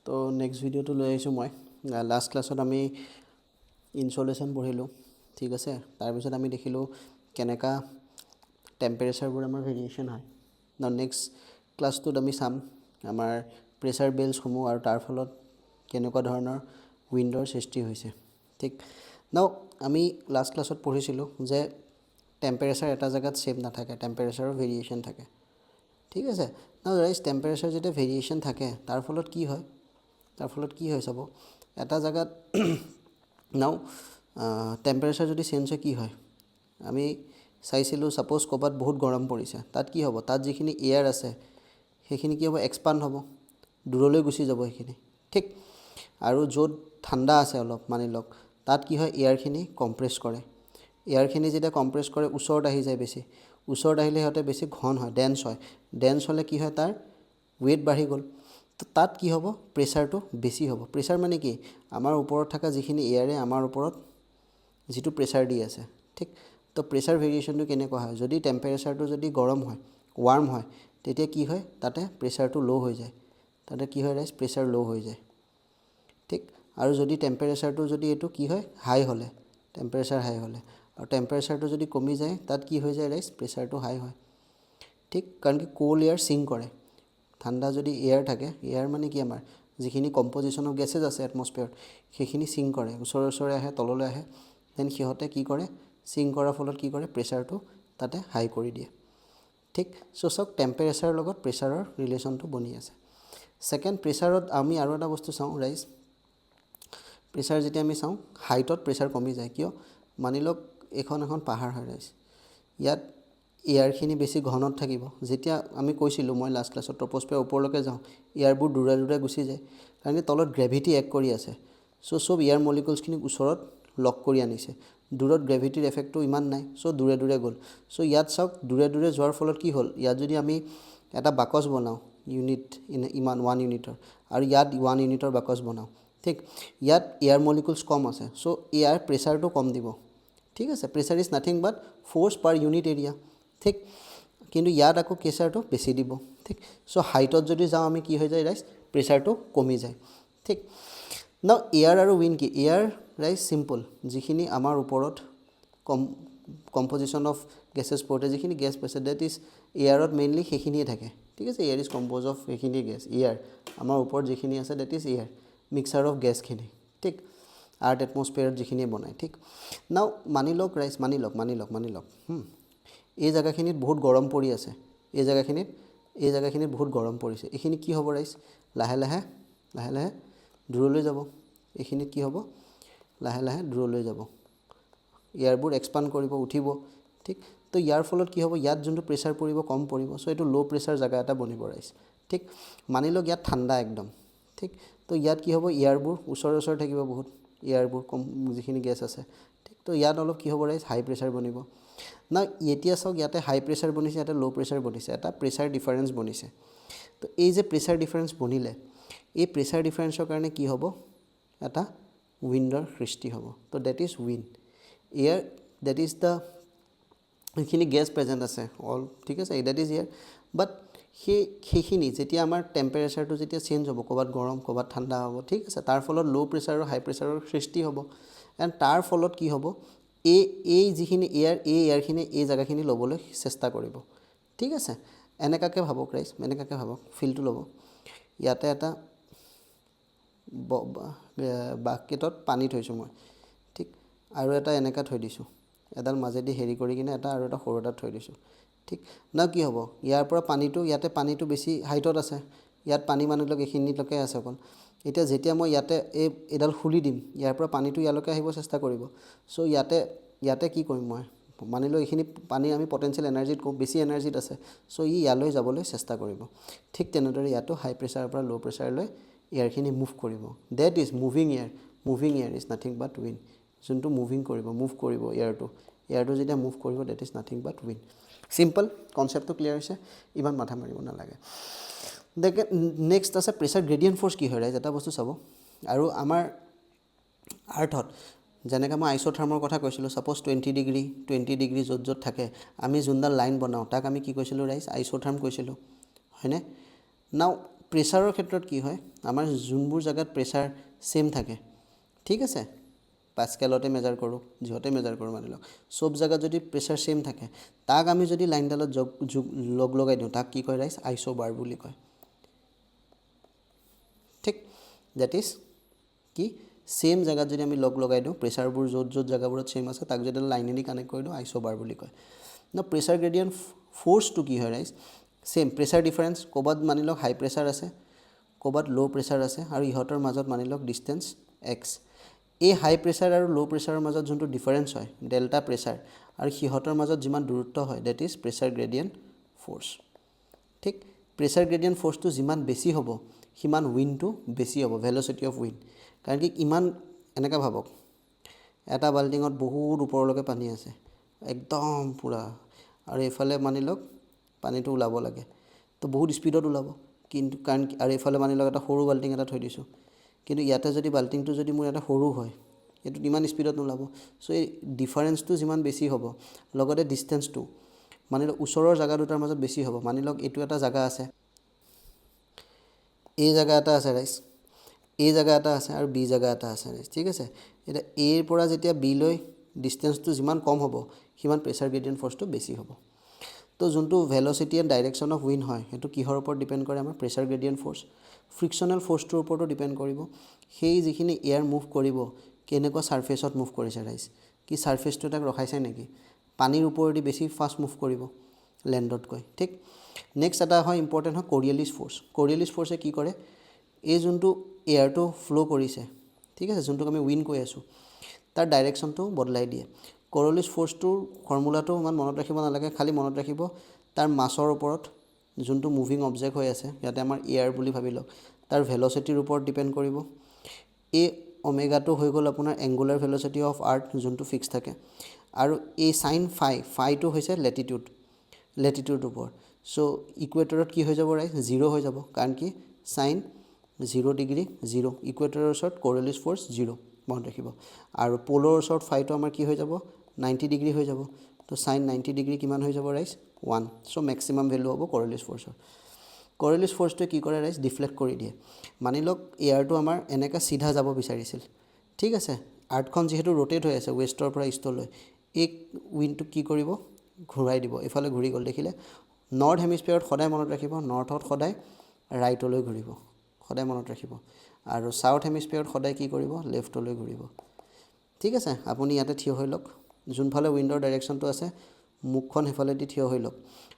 তো নেক্সট ভিডিঅ'টো লৈ আহিছোঁ মই লাষ্ট ক্লাছত আমি ইনচলেশ্যন পঢ়িলোঁ ঠিক আছে তাৰপিছত আমি দেখিলোঁ কেনেকা টেম্পাৰেচাৰবোৰ আমাৰ ভেৰিয়েশ্যন হয় নেক্সট ক্লাছটোত আমি চাম আমাৰ প্ৰেছাৰ বেলছসমূহ আৰু তাৰ ফলত কেনেকুৱা ধৰণৰ উইণ্ডৰ সৃষ্টি হৈছে ঠিক নাও আমি লাষ্ট ক্লাছত পঢ়িছিলোঁ যে টেম্পাৰেচাৰ এটা জেগাত ছেম নাথাকে টেম্পাৰেচাৰৰ ভেৰিয়েশ্যন থাকে ঠিক আছে নাও ৰাইজ টেম্পাৰেচাৰ যেতিয়া ভেৰিয়েশ্যন থাকে তাৰ ফলত কি হয় চাব এটা জেগাত নাও টেম্পাৰেচাৰ যদি চেঞ্জ হয় কি হয় আমি চাইছিলোঁ ছাপ'জ ক'ৰবাত বহুত গৰম পৰিছে তাত কি হ'ব তাত যিখিনি এয়াৰ আছে সেইখিনি কি হ'ব এক্সপাণ্ড হ'ব দূৰলৈ গুচি যাব সেইখিনি ঠিক আৰু য'ত ঠাণ্ডা আছে অলপ মানি লওক তাত কি হয় এয়াৰখিনি কম্প্ৰেছ কৰে এয়াৰখিনি যেতিয়া কম্প্ৰেছ কৰে ওচৰত আহি যায় বেছি ওচৰত আহিলে সিহঁতে বেছি ঘন হয় ডেন্স হ'লে কি হয় তাৰ ৱেইট বাঢ়ি গ'ল তো তাত কি হ'ব প্ৰেছাৰটো বেছি হ'ব প্ৰেছাৰ মানে কি আমাৰ ওপৰত থকা যিখিনি এয়াৰে আমাৰ ওপৰত যিটো প্ৰেছাৰ দি আছে ঠিক তো প্ৰেছাৰ ভেৰিয়েশ্যনটো কেনেকুৱা হয় যদি টেম্পাৰেচাৰটো যদি গৰম হয় ৱাৰ্ম হয় তেতিয়া কি হয় তাতে প্ৰেছাৰটো ল' হৈ যায় তাতে কি হয় ৰাইজ প্ৰেছাৰ ল' হৈ যায় ঠিক আৰু যদি টেম্পাৰেচাৰটো যদি এইটো কি হয় হাই হ'লে টেম্পাৰেচাৰ হাই হ'লে আৰু টেম্পাৰেচাৰটো যদি কমি যায় তাত কি হৈ যায় ৰাইজ প্ৰেছাৰটো হাই হয় ঠিক কাৰণ কি কোল্ড এয়াৰ সিং কৰে ঠাণ্ডা যদি এয়াৰ থাকে এয়াৰ মানে কি আমাৰ যিখিনি কম্পজিশ্যন অফ গেছেছ আছে এটমস্ফিয়াৰত সেইখিনি সিং কৰে ওচৰে আহে তললৈ আহে দেন সিহঁতে কি কৰে সিং কৰাৰ ফলত কি কৰে প্ৰেছাৰটো তাতে হাই কৰি দিয়ে ঠিক চ' চাওক টেম্পাৰেচাৰৰ লগত প্ৰেছাৰৰ ৰিলেশ্যনটো বনি আছে ছেকেণ্ড প্ৰেছাৰত আমি আৰু এটা বস্তু চাওঁ ৰাইজ প্ৰেছাৰ যেতিয়া আমি চাওঁ হাইটত প্ৰেছাৰ কমি যায় কিয় মানি লওক এখন পাহাৰ হয় ৰাইজ ইয়াত এয়াৰখিনি বেছি ঘনত থাকিব যেতিয়া আমি কৈছিলোঁ মই লাষ্ট ক্লাছত ট্ৰপ'স্ফিয়াৰ ওপৰলৈকে যাওঁ এয়াৰবোৰ দূৰে গুচি যায় কাৰণ তলত গ্ৰেভিটি এক কৰি আছে চ' চব এয়াৰ মলিকুলছখিনিক ওচৰত লক কৰি আনিছে দূৰত গ্ৰেভিটিৰ এফেক্টটো ইমান নাই চ' দূৰে গ'ল চ' ইয়াত চাওক দূৰে যোৱাৰ ফলত কি হ'ল ইয়াত যদি আমি এটা বাকচ বনাওঁ ইউনিট ইমান 1 ইউনিটৰ আৰু ইয়াত 1 ইউনিটৰ বাকচ বনাওঁ ঠিক ইয়াত এয়াৰ মলিকুলছ কম আছে চ' এয়াৰ প্ৰেছাৰটো কম দিব ঠিক আছে pressure is nothing but force per unit area ঠিক কিন্তু ইয়াত আকৌ প্ৰেছাৰটো বেছি দিব ঠিক চ' হাইটত যদি যাওঁ আমি কি হৈ যায় ৰাইজ প্ৰেছাৰটো কমি যায় ঠিক নাও এয়াৰ আৰু উইণ্ড কি এয়াৰ ৰাইজ চিম্পল যিখিনি আমাৰ ওপৰত কম্পজিশ্যন অফ গেছেছ পৰ্টে যিখিনি গেছ পাইছে ডেট ইজ এয়াৰত মেইনলি সেইখিনিয়ে থাকে ঠিক আছে এয়াৰ ইজ কম্প'জ অফ সেইখিনিয়ে গেছ এয়াৰ আমাৰ ওপৰত যিখিনি আছে that is air mixture of গেছখিনি ঠিক আৰ্থ এটমস্ফিয়াৰত যিখিনিয়ে বনায় ঠিক নাও মানি লওক ৰাইজ মানি লওক এই জেগাখিনিত বহুত গৰম পৰি আছে এই জেগাখিনিত বহুত গৰম পৰিছে এইখিনি কি হ'ব ৰাইজ লাহে লাহে দূৰলৈ যাব এইখিনিত কি হ'ব লাহে দূৰলৈ যাব এয়াৰবোৰ এক্সপাণ্ড কৰিব উঠিব ঠিক তো ইয়াৰ ফলত কি হ'ব ইয়াত যোনটো প্ৰেছাৰ পৰিব কম পৰিব চ' এইটো ল' প্ৰেছাৰ জেগা এটা বনিব ৰাইজ ঠিক মানি লওক ইয়াত ঠাণ্ডা একদম ঠিক তো ইয়াত কি হ'ব এয়াৰবোৰ ওচৰে থাকিব বহুত এয়াৰবোৰ কম যিখিনি গেছ আছে ঠিক তো ইয়াত অলপ কি হ'ব ৰাইজ হাই প্ৰেছাৰ বনিব না এতিয়া চাওক ইয়াতে হাই প্ৰেছাৰ বনিছে ইয়াতে ল' প্ৰেছাৰ বনিছে এটা প্ৰেছাৰ ডিফাৰেঞ্চ বনিছে তো এই যে প্ৰেছাৰ ডিফাৰেঞ্চ বনিলে এই প্ৰেছাৰ ডিফাৰেঞ্চৰ কাৰণে কি হ'ব এটা উইণ্ডৰ সৃষ্টি হ'ব তো that is wind air that is the সেইখিনি গেছ প্ৰেজেণ্ট আছে অল ঠিক আছে ডেট ইজ এয়াৰ বাট সেইখিনি যেতিয়া আমাৰ টেম্পাৰেচাৰটো যেতিয়া চেঞ্জ হ'ব ক'ৰবাত গৰম ক'ৰবাত ঠাণ্ডা হ'ব ঠিক আছে তাৰ ফলত ল' প্ৰেছাৰ আৰু হাই প্ৰেছাৰৰ সৃষ্টি হ'ব এণ্ড তাৰ ফলত কি হ'ব এই যিখিনি এয়াৰখিনি এই জেগাখিনি ল'বলৈ চেষ্টা কৰিব ঠিক আছে এনেকুৱাকৈ ভাবক ৰাইজ এনেকুৱাকৈ ভাবক ফিলটো ল'ব ইয়াতে এটা বাকেটত পানী থৈছোঁ মই ঠিক আৰু এটা এনেকুৱা থৈ দিছোঁ এডাল মাজেদি হেৰি কৰি কিনে এটা আৰু এটা সৰু এটাত থৈ দিছোঁ ঠিক না কি হ'ব ইয়াৰ পৰা ইয়াতে পানীটো বেছি হাইটত আছে ইয়াত পানী মানুহবিলাক এইখিনিলৈকে আছে অকল এতিয়া যেতিয়া মই ইয়াতে এডাল খুলি দিম ইয়াৰ পৰা পানীটো ইয়ালৈকে আহিব চেষ্টা কৰিব চ' ইয়াতে কি কৰিম মই মানি লওঁ এইখিনি পানী আমি পটেঞ্চিয়েল এনাৰ্জিত বেছি এনাৰ্জিত আছে চ' ইয়ালৈ যাবলৈ চেষ্টা কৰিব ঠিক তেনেদৰে ইয়াতো হাই প্ৰেছাৰৰ পৰা ল' প্ৰেছাৰলৈ এয়াৰখিনি মুভ কৰিব that is moving air is nothing but wind যোনটো মুভ কৰিব এয়াৰটো যেতিয়া মুভ কৰিব that is nothing but wind simple কনচেপ্টটো ক্লিয়াৰ হৈছে ইমান মাথা মাৰিব নালাগে নেক্সট আছে প্ৰেছাৰ গ্ৰেডিয়েণ্ট ফ'ৰ্চ কি হয় ৰাইজ এটা বস্তু চাব আৰু আমাৰ আৰ্থত যেনেকৈ মই আইচ'থাৰ্মৰ কথা কৈছিলোঁ ছাপ'জ 20 ডিগ্ৰী য'ত থাকে আমি যোনডাল লাইন বনাওঁ তাক আমি কি কৈছিলোঁ ৰাইজ আইচ'থাৰ্ম কৈছিলোঁ হয়নে নাও প্ৰেছাৰৰ ক্ষেত্ৰত কি হয় আমাৰ যোনবোৰ জায়গাত প্ৰেছাৰ সেম থাকে ঠিক আছে পাস্কেলতে মেজাৰ কৰোঁ যিহতে মেজাৰ কৰোঁ মানি লওক সব জায়গাত যদি প্ৰেছাৰ সেম থাকে তাক আমি যদি লাইনডালত লগ লগাই দিওঁ তাক কি কয় ৰাইজ আইসোবাৰ বুলি কয় ঠিক দ্যাট ইজ কি সেম জায়গাত যদি আমি লগ লগাই দিওঁ প্ৰেছাৰবোৰ য'ত য'ত জায়গাবোৰত সেম আছে তাক যদি লাইনেদি কানেক্ট কৰি দিওঁ আইসোবাৰ বুলি কয় ন প্ৰেছাৰ গ্ৰেডিয়েণ্ট ফ'ৰ্চটো কি হয় ৰাইজ সেম প্ৰেছাৰ ডিফাৰেঞ্চ ক'ৰবাত মানি লওক হাই প্ৰেছাৰ আছে ক'ৰবাত ল' প্ৰেছাৰ আছে আৰু ইহঁতৰ মাজত মানি লওক ডিষ্টেঞ্চ এক্স এই হাই প্ৰেছাৰ আৰু ল' প্ৰেছাৰৰ মাজত যোনটো ডিফাৰেঞ্চ হয় ডেল্টা প্ৰেছাৰ আৰু সিহঁতৰ মাজত যিমান দূৰত্ব হয় that is pressure gradient force ঠিক প্ৰেছাৰ গ্ৰেডিয়েণ্ট ফ'ৰ্চটো যিমান বেছি হ'ব সিমান উইণ্ডটো বেছি হ'ব ভেলচিটি অফ উইণ্ড কাৰণ কি ইমান এনেকৈ ভাবক এটা বাল্টিঙত বহুত ওপৰলৈকে পানী আছে একদম পূৰা আৰু এইফালে মানি লওক পানীটো ওলাব লাগে তো বহুত স্পীডত ওলাব কিন্তু কাৰণ আৰু এইফালে মানি লওক এটা সৰু বাল্টিং এটা থৈ দিছোঁ কিন্তু ইয়াতে যদি বাল্টিংটো যদি মোৰ এটা সৰু হয় এইটোত ইমান স্পীডত নোলাব চ' এই ডিফাৰেঞ্চটো যিমান বেছি হ'ব লগতে ডিষ্টেঞ্চটো মানি লওক ওচৰৰ জেগা দুটাৰ মাজত বেছি হ'ব মানি লওক এইটো এটা জেগা আছে এই জেগা এটা আছে ৰাইজ এই জেগা এটা আছে আৰু বি জেগা এটা আছে ৰাইজ ঠিক আছে এতিয়া এৰ পৰা যেতিয়া বিলৈ ডিষ্টেঞ্চটো যিমান কম হ'ব সিমান প্ৰেছাৰ গ্ৰেডিয়েণ্ট ফ'ৰ্চটো বেছি হ'ব তো যোনটো velocity and direction of wind হয় সেইটো কিহৰ ওপৰত ডিপেণ্ড কৰে আমাৰ প্ৰেছাৰ গ্ৰেডিয়েণ্ট ফ'ৰ্চ ফ্ৰিকশ্যনেল ফ'ৰ্চটোৰ ওপৰতো ডিপেণ্ড কৰিব সেই যিখিনি এয়াৰ মুভ কৰিব কেনেকুৱা ছাৰ্ফেচত মুভ কৰিছে ৰাইজ কি ছাৰ্ফেচটো তাক ৰখাইছে নেকি পানীৰ ওপৰেদি বেছি ফাষ্ট মুভ কৰিব লেণ্ডতকৈ ঠিক নেক্সট এটা হয় ইম্পৰ্টেণ্ট হয় কৰিয়েলিছ ফ'ৰ্চ কৰিয়েলিছ ফ'ৰ্চে কি কৰে এই যোনটো এয়াৰটো ফ্ল' কৰিছে ঠিক আছে যোনটোক আমি উইণ্ড কৈ আছোঁ তাৰ ডাইৰেকশ্যনটো বদলাই দিয়ে কৰিয়েলিছ ফ'ৰ্চটোৰ ফৰ্মুলাটো ইমান মনত ৰাখিব নালাগে খালি মনত ৰাখিব তাৰ মাছৰ ওপৰত যোনটো মুভিং অবজেক্ট হৈ আছে ইয়াতে আমাৰ এয়াৰ বুলি ভাবি লওক তাৰ ভেলচিটিৰ ওপৰত ডিপেণ্ড কৰিব এই অমেগাটো হৈ গ'ল আপোনাৰ এংগুলাৰ ভেলচিটি অফ আৰ্থ যোনটো ফিক্স থাকে আৰু এই চাইন ফাইটো হৈছে লেটিটিউড ওপৰত চ' ইকুৱেটৰত কি হৈ যাব ৰাইজ 0 হৈ যাব কাৰণ কি চাইন 0 ডিগ্ৰী 0 ইকুৱেটৰৰ ওচৰত কৰিয়েলিছ ফ'ৰ্চ 0 মনত ৰাখিব আৰু পলৰ ওচৰত ফাইটো আমাৰ কি হৈ যাব 90 ডিগ্ৰী হৈ যাব তো চাইন 90 ডিগ্ৰী কিমান হৈ যাব ৰাইজ 1 চ' মেক্সিমাম ভেলু হ'ব কৰিয়েলিছ ফ'ৰ্চৰ কৰিয়েলিছ ফ'ৰ্চটোৱে কি কৰে ৰাইজ ডিফ্লেক্ট কৰি দিয়ে মানি লওক এয়াৰটো আমাৰ এনেকৈ চিধা যাব বিচাৰিছিল ঠিক আছে আৰ্থখন যিহেতু ৰোটেট হৈ আছে ৱেষ্টৰ পৰা ইষ্টলৈ এই উইণ্ডটোক কি কৰিব ঘূৰাই দিব এইফালে ঘূৰি গ'ল দেখিলে নৰ্থ হেমিস্ফিয়াৰত সদায় মনত ৰাখিব নৰ্থত সদায় ৰাইটলৈ ঘূৰিব সদায় মনত ৰাখিব আৰু ছাউথ হেমিস্ফিয়াৰত সদায় কি কৰিব লেফ্টলৈ ঘূৰিব ঠিক আছে আপুনি ইয়াতে থিয় হৈ লওক যোনফালে উইণ্ডৰ ডাইৰেকশ্যনটো আছে মুখখন সেইফালেদি থিয় হৈ লওক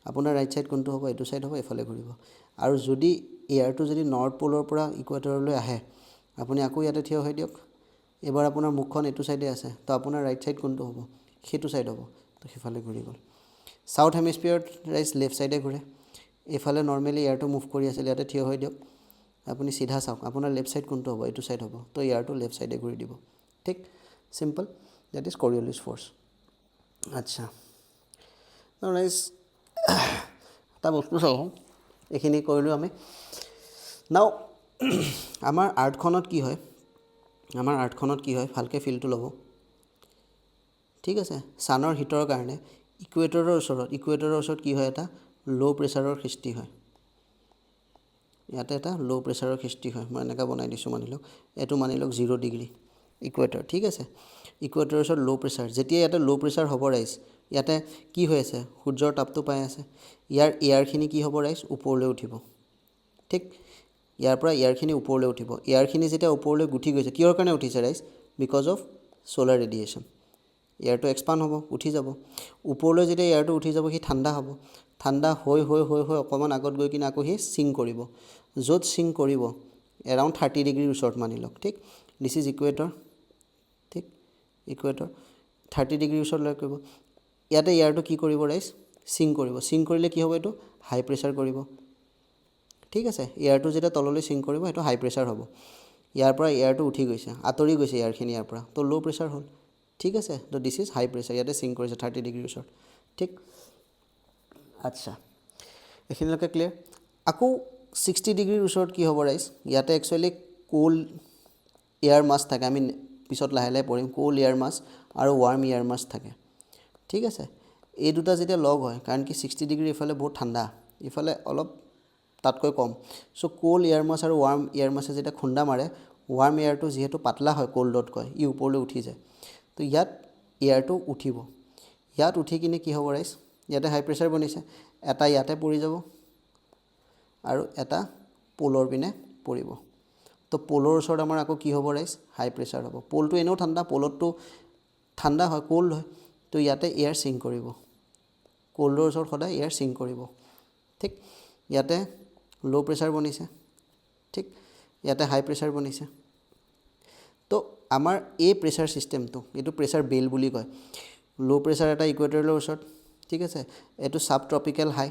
আপোনাৰ ৰাইট ছাইড কোনটো হ'ব এইটো ছাইড হ'ব এইফালে ঘূৰিব আৰু যদি এয়াৰটো যদি নৰ্থ প'লৰ পৰা ইকুৱেটৰলৈ আহে আপুনি আকৌ ইয়াতে থিয় হৈ দিয়ক এবাৰ আপোনাৰ মুখখন এইটো ছাইডে আছে তো আপোনাৰ ৰাইট ছাইড কোনটো হ'ব সেইটো ছাইড হ'ব তো সেইফালে ঘূৰি গ'ল ছাউথ হেমিস্ফিয়াৰত ৰাইজ লেফ্ট ছাইডে ঘূৰে এইফালে নৰ্মেলি এয়াৰটো মুভ কৰি আছিল ইয়াতে থিয় হৈ দিয়ক আপুনি চিধা চাওক আপোনাৰ লেফ্ট ছাইড কোনটো হ'ব এইটো ছাইড হ'ব তো এয়াৰটো লেফ্ট ছাইডে ঘূৰি দিব ঠিক চিম্পল দ্যাট ইজ কৰিয়েলিছ ফ'ৰ্চ আচ্ছা ৰাইজ এটা বস্তু চাওঁ এইখিনি কৰিলোঁ আমি নাও আমাৰ আৰ্থখনত কি হয় ভালকৈ ফিলটো ল'ব ঠিক আছে ছানৰ হিটৰ কাৰণে ইকুৱেটৰৰ ওচৰত কি হয় এটা ল' প্ৰেছাৰৰ সৃষ্টি হয় ইয়াতে এটা ল' প্ৰেছাৰৰ সৃষ্টি হয় মই এনেকৈ বনাই দিছোঁ মানি লওক এইটো মানি লওক 0 ডিগ্ৰী ইকুৱেটৰ ঠিক আছে ইকুৱেটৰৰ ওচৰত ল' প্ৰেছাৰ যেতিয়া ইয়াতে ল' প্ৰেছাৰ হ'ব ৰাইজ ইয়াতে কি হৈ আছে সূৰ্যৰ তাপটো পাই আছে ইয়াৰ এয়াৰখিনি কি হ'ব ৰাইজ ওপৰলৈ উঠিব ঠিক ইয়াৰ পৰা এয়াৰখিনি ওপৰলৈ উঠিব এয়াৰখিনি যেতিয়া ওপৰলৈ উঠি গৈছে কিহৰ কাৰণে উঠিছে rise because of solar radiation এয়াৰটো এক্সপাণ্ড হ'ব উঠি যাব ওপৰলৈ যেতিয়া এয়াৰটো উঠি যাব সি ঠাণ্ডা হ'ব ঠাণ্ডা হৈ অকণমান আগত গৈ কিনে আকৌ সি চিং কৰিব য'ত চিং কৰিব এৰাউণ্ড 30 ডিগ্ৰীৰ ওচৰত মানি লওক ঠিক দিছ ইজ ইকুৱেটৰ ঠিক ইকুৱেটৰ 30 ডিগ্ৰীৰ ওচৰত লৈ কৰিব ইয়াতে এয়াৰটো কি কৰিব ৰাইজ চিং কৰিলে কি হ'ব এইটো হাই প্ৰেছাৰ কৰিব ঠিক আছে এয়াৰটো যেতিয়া তললৈ চিং কৰিব সেইটো হাই প্ৰেছাৰ হ'ব ইয়াৰ পৰা এয়াৰটো উঠি গৈছে আঁতৰি গৈছে এয়াৰখিনি ইয়াৰ পৰা তো ল' প্ৰেছাৰ হ'ল ঠিক আছে তো দিছ ইজ হাই প্ৰেছাৰ ইয়াতে চিং কৰিছে 30 ডিগ্ৰীৰ ওচৰত ঠিক আচ্ছা এইখিনিলৈকে ক্লিয়াৰ আকৌ 60 ডিগ্ৰীৰ ওচৰত কি হ'ব ৰাইজ ইয়াতে একচুৱেলি কোল এয়াৰ মাছ থাকে আমি পিছত লাহে লাহে পঢ়িম কোল এয়াৰ মাছ আৰু ৱাৰ্ম এয়াৰ মাছ থাকে ঠিক আছে এই দুটা যেতিয়া লগ হয় কাৰণ কি 60 ডিগ্ৰী ইফালে বহুত ঠাণ্ডা ইফালে অলপ তাতকৈ কম। চ' কোল্ড এয়াৰ মাছ আৰু ৱাৰ্ম এয়াৰ মাছে যেতিয়া খুন্দা মাৰে, ৱাৰ্ম এয়াৰটো যিহেতু পাতলা হয় কোল্ডতকৈ, ই ওপৰলৈ উঠি যায়। তো ইয়াত এয়াৰটো উঠিব, ইয়াত উঠি কিনে কি হ'ব ৰাইজ, ইয়াতে হাই প্ৰেছাৰ বনিছে, এটা ইয়াতে পৰি যাব আৰু এটা প'লৰ পিনে পৰিব। তো প'লৰ ওচৰত আমাৰ আকৌ কি হ'ব ৰাইজ, হাই প্ৰেছাৰ হ'ব। প'লটো এনেও ঠাণ্ডা, প'লতটো ঠাণ্ডা হয়, কোল্ড হয়। তো ইয়াতে এয়াৰ চিং কৰিব, কোল্ডৰ ওচৰত সদায় এয়াৰ চিং কৰিব। ঠিক, ইয়াতে ল' প্ৰেছাৰ বনিছে, ঠিক, ইয়াতে হাই প্ৰেছাৰ বনিছে। তো আমাৰ এই প্ৰেছাৰ ছিষ্টেমটো, এইটো প্ৰেছাৰ বেল বুলি কয়। ল' প্ৰেছাৰ এটা ইকুৱেটৰৰ ওচৰত, ঠিক আছে, এইটো ছাব ট্ৰপিকেল হাই,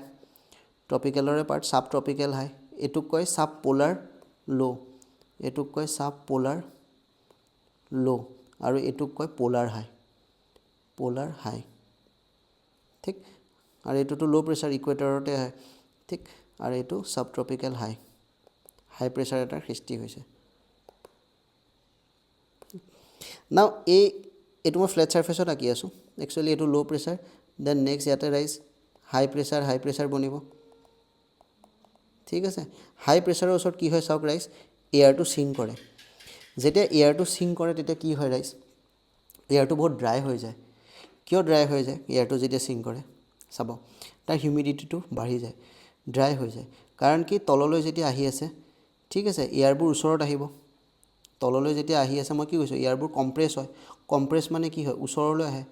ট্ৰপিকেলৰে পাৰ্ট, ছাব ট্ৰপিকেল হাই। এইটোক কয় ছাব প'লাৰ ল', এইটোক কয় ছাব প'লাৰ ল', আৰু এইটোক কয় প'লাৰ হাই, প'লাৰ হাই। ঠিক, আৰু এইটোতো ল' প্ৰেছাৰ ইকুৱেটৰতে হয়, ঠিক, আৰু এইটো ছাব ট্ৰপিকেল হাই, হাই প্ৰেছাৰ এটাৰ সৃষ্টি হৈছে। নাও এইটো মই ফ্লেট ছাৰ্ফেচত আঁকি আছোঁ, একচুৱেলি এইটো ল' প্ৰেছাৰ, দেন নেক্সট ইয়াতে ৰাইজ হাই প্ৰেছাৰ বনিব। ঠিক আছে, হাই প্ৰেছাৰৰ ওচৰত কি হয় চাওক ৰাইজ, এয়াৰটো চিং কৰে। যেতিয়া এয়াৰটো চিং কৰে তেতিয়া কি হয় ৰাইজ, এয়াৰটো বহুত ড্ৰাই হৈ যায়। কিয় ড্ৰাই হৈ যায় এয়াৰটো যেতিয়া চিং কৰে, চাব তাৰ হিউমিডিটিটো বাঢ়ি যায়, ড্ৰাই হৈ যায়। কাৰণ কি, তললৈ যেতিয়া আহি আছে, ঠিক আছে, এয়াৰবোৰ ওচৰত আহিব, তললৈ যেতিয়া আহি আছে, মই কি কৈছোঁ, এয়াৰবোৰ কম্প্ৰেছ হয়। কম্প্ৰেছ মানে কি হয়, ওচৰলৈ আহে।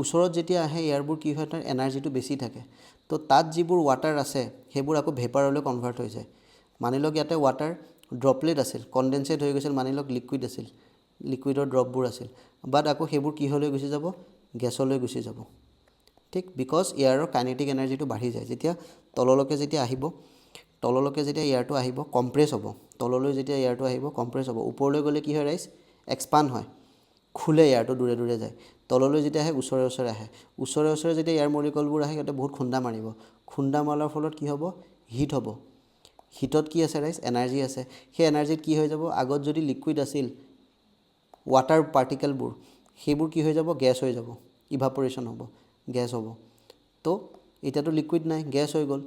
ওচৰত যেতিয়া আহে এয়াৰবোৰ কি হয়, তাৰ এনাৰ্জিটো বেছি থাকে। তো তাত যিবোৰ ৱাটাৰ আছে সেইবোৰ আকৌ ভেপাৰলৈ কনভাৰ্ট হৈ যায়। মানি লওক ইয়াতে ৱাটাৰ ড্ৰপলেট আছিল, কণ্ডেনছেট হৈ গৈছিল, মানি লওক লিকুইড আছিল, লিকুইডৰ ড্ৰপবোৰ আছিল, বাট আকৌ সেইবোৰ কিহলৈ গুচি যাব, গেছলৈ গুচি যাব। ঠিক, বিকজ এয়াৰৰ কাইনেটিক এনাৰ্জিটো বাঢ়ি যায়। যেতিয়া তললৈকে যেতিয়া আহিব, তললৈকে যেতিয়া এয়াৰটো আহিব, কম্প্ৰেছ হ'ব, তললৈ যেতিয়া এয়াৰটো আহিব কম্প্ৰেছ হ'ব। ওপৰলৈ গ'লে কি হয় ৰাইজ, এক্সপাণ্ড হয়, খোলে, এয়াৰটো দূৰে দূৰে যায়। তললৈ যেতিয়া আহে ওচৰে ওচৰে আহে, ওচৰে ওচৰে যেতিয়া এয়াৰ মলিকুলবোৰ আহে সিহঁতে বহুত খুন্দা মাৰিব। খুন্দা মাৰাৰ ফলত কি হ'ব, হিট হ'ব। হিটত কি আছে ৰাইজ, এনাৰ্জি আছে। সেই এনাৰ্জিত কি হৈ যাব, আগত যদি লিকুইড আছিল, ৱাটাৰ পাৰ্টিকেলবোৰ, সেইবোৰ কি হৈ যাব, গেছ হৈ যাব, ইভাপৰেশ্যন হ'ব, গেছ হ'ব। তো এতিয়াতো লিকুইড নাই, গেছ হৈ গ'ল।